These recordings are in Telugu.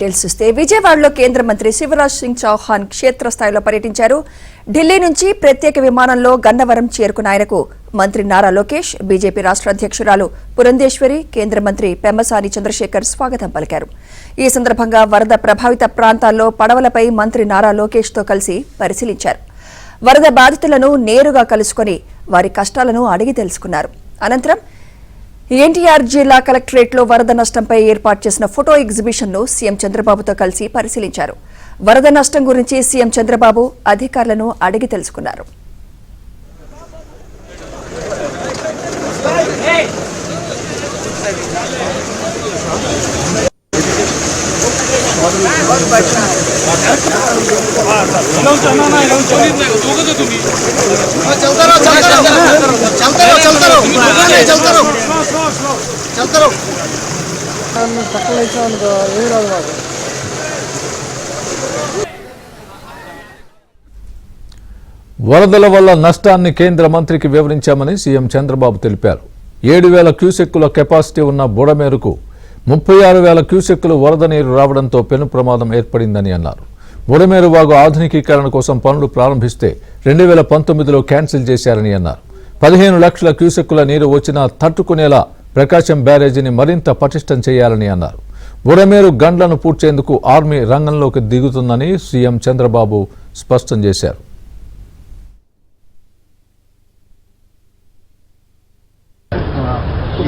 చూస్తే విజయవాడలో కేంద్ర మంత్రి శివరాజ్ సింగ్ చౌహాన్ క్షేత్రస్థాయిలో పర్యటించారు. ఢిల్లీ నుంచి ప్రత్యేక విమానంలో గన్నవరం చేరుకున్న ఆయనకు మంత్రి నారా లోకేష్, బీజేపీ రాష్ట్ర అధ్యక్షురాలు పురంధేశ్వరి, కేంద్ర మంత్రి పెమ్మసాని చంద్రశేఖర్ స్వాగతం పలికారు. ఈ సందర్భంగా వరద ప్రభావిత ప్రాంతాల్లో పడవలపై మంత్రి నారా లోకేష్ తో కలిసి పరిశీలించారు. వరద బాధితులను నేరుగా కలుసుకుని వారి కష్టాలను అడిగి తెలుసుకున్నారు. అనంతరం ఎన్టీఆర్ జిల్లా కలెక్టరేట్లో వరద నష్టంపై ఏర్పాటు చేసిన ఫోటో ఎగ్జిబిషన్ ను సీఎం చంద్రబాబుతో కలిసి పరిశీలించారు. వరద నష్టం గురించి సీఎం చంద్రబాబు అధికారులను అడిగి తెలుసుకున్నారు. వరదల వల్ల నష్టాన్ని కేంద్ర మంత్రికి వివరించామని సీఎం చంద్రబాబు తెలిపారు. 7,000 క్యూసెక్కుల కెపాసిటీ ఉన్న బుడమేరుకు 36,000 క్యూసెక్కులు వరద నీరు రావడంతో పెను ప్రమాదం ఏర్పడిందని అన్నారు. బుడమేరు వాగు ఆధునికీకరణ కోసం పనులు ప్రారంభిస్తే 2019లో క్యాన్సిల్ చేశారని అన్నారు. 15 లక్షల క్యూసెక్కుల నీరు వచ్చినా తట్టుకునేలా ప్రకాశం బ్యారేజీని మరింత పటిష్టం చేయాలని అన్నారు. బుడమేరు గండ్లను పూడ్చేందుకు ఆర్మీ రంగంలోకి దిగుతుందని సీఎం చంద్రబాబు స్పష్టం చేశారు.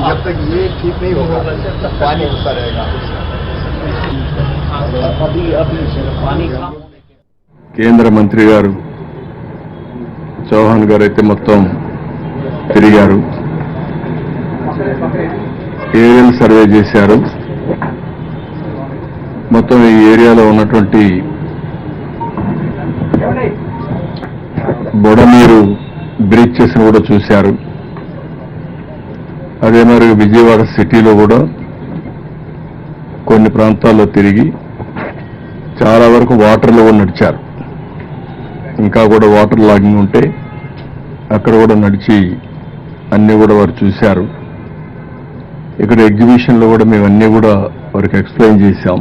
जब तक ये ठीक नहीं होगा पानी होता रहेगा। కేంద్ర మంత్రి గారు చౌహాన్ గారు అయితే మొత్తం తిరిగారు, ఏరియల్ సర్వే చేశారు. మొత్తం ఈ ఏరియాలో ఉన్నటువంటి బొడమేరు బ్రీచెస్ కూడా చూశారు. అదే మరి విజయవాడ సిటీలో కూడా కొన్ని ప్రాంతాల్లో తిరిగి చాలా వరకు వాటర్లో కూడా నడిచారు. ఇంకా కూడా వాటర్ లాగింగ్ ఉంటే అక్కడ కూడా నడిచి అన్నీ కూడా వారు చూశారు. ఇక్కడ ఎగ్జిబిషన్లో కూడా మేము అన్నీ కూడా వారికి ఎక్స్ప్లెయిన్ చేశాం.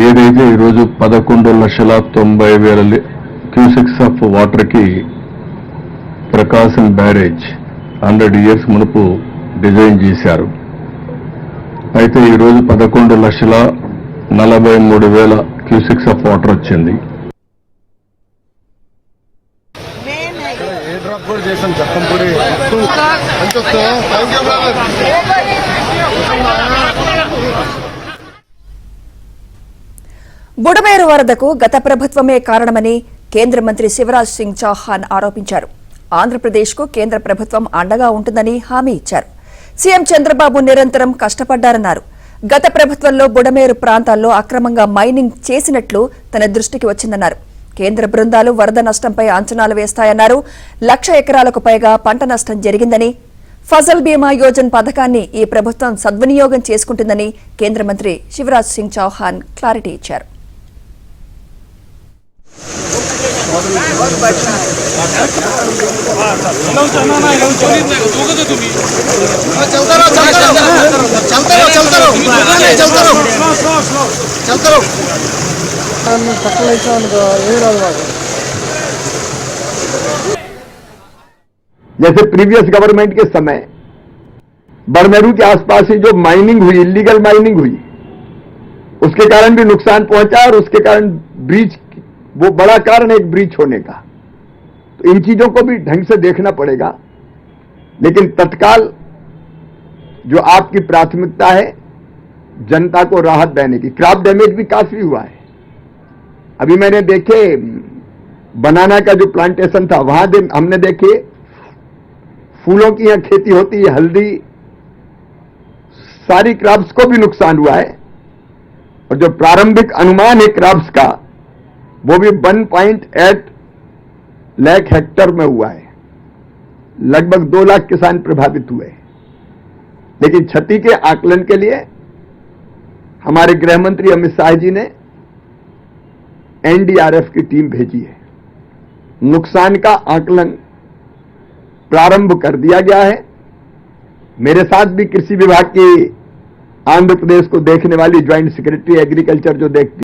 ఏదైతే ఈరోజు 11,90,000 క్యూసెక్స్ ఆఫ్ వాటర్కి ప్రకాశం బ్యారేజ్ 100 years మునుపు డిజైన్ చేశారు. అయితే ఈరోజు 11,43,000 క్యూసెక్స్ ఆఫ్ వాటర్ వచ్చింది. బుడమేరు వరదకు గత ప్రభుత్వమే కారణమని కేంద్ర మంత్రి శివరాజ్ సింగ్ చౌహాన్ ఆరోపించారు. ఆంధ్రప్రదేశ్కు కేంద్ర ప్రభుత్వం అండగా ఉంటుందని హామీ ఇచ్చారు. సీఎం చంద్రబాబు నిరంతరం కష్టపడ్డారన్నారు. గత ప్రభుత్వంలో బుడమేరు ప్రాంతాల్లో అక్రమంగా మైనింగ్ చేసినట్లు తన దృష్టికి వచ్చిందన్నారు. కేంద్ర బృందాలు వరద నష్టంపై అంచనాలు వేస్తాయన్నారు. 1,00,000 ఎకరాలకు పైగా పంట నష్టం జరిగిందని, ఫసల్ బీమా యోజన పథకాన్ని ఈ ప్రభుత్వం సద్వినియోగం చేసుకుంటుందని కేంద్ర మంత్రి శివరాజ్ సింగ్ చౌహాన్ క్లారిటీ ఇచ్చారు. जैसे प्रीवियस गवर्नमेंट के समय बड़मेरू के आसपास ही जो माइनिंग हुई, इलीगल माइनिंग हुई, उसके कारण भी नुकसान पहुंचा और उसके कारण ब्रीच, वो बड़ा कारण एक ब्रीच होने का। तो इन चीजों को भी ढंग से देखना पड़ेगा। लेकिन तत्काल जो आपकी प्राथमिकता है जनता को राहत देने की, क्रॉप डैमेज भी काफी हुआ है। अभी मैंने देखे बनाना का जो प्लांटेशन था वहां हमने देखे फूलों की यहां खेती होती है, हल्दी, सारी क्रॉप्स को भी नुकसान हुआ है। और जो प्रारंभिक अनुमान है क्रॉप्स का वो भी 1.8 लाख हेक्टर में हुआ है। लगभग 2 लाख किसान प्रभावित हुए। लेकिन क्षति के आकलन के लिए हमारे गृह मंत्री अमित शाह जी ने एनडीआरएफ की टीम भेजी है। नुकसान का आकलन प्रारंभ कर दिया गया है। मेरे साथ भी कृषि विभाग की आंध्र प्रदेश को देखने वाली ज्वाइंट सेक्रेटरी एग्रीकल्चर जो देखती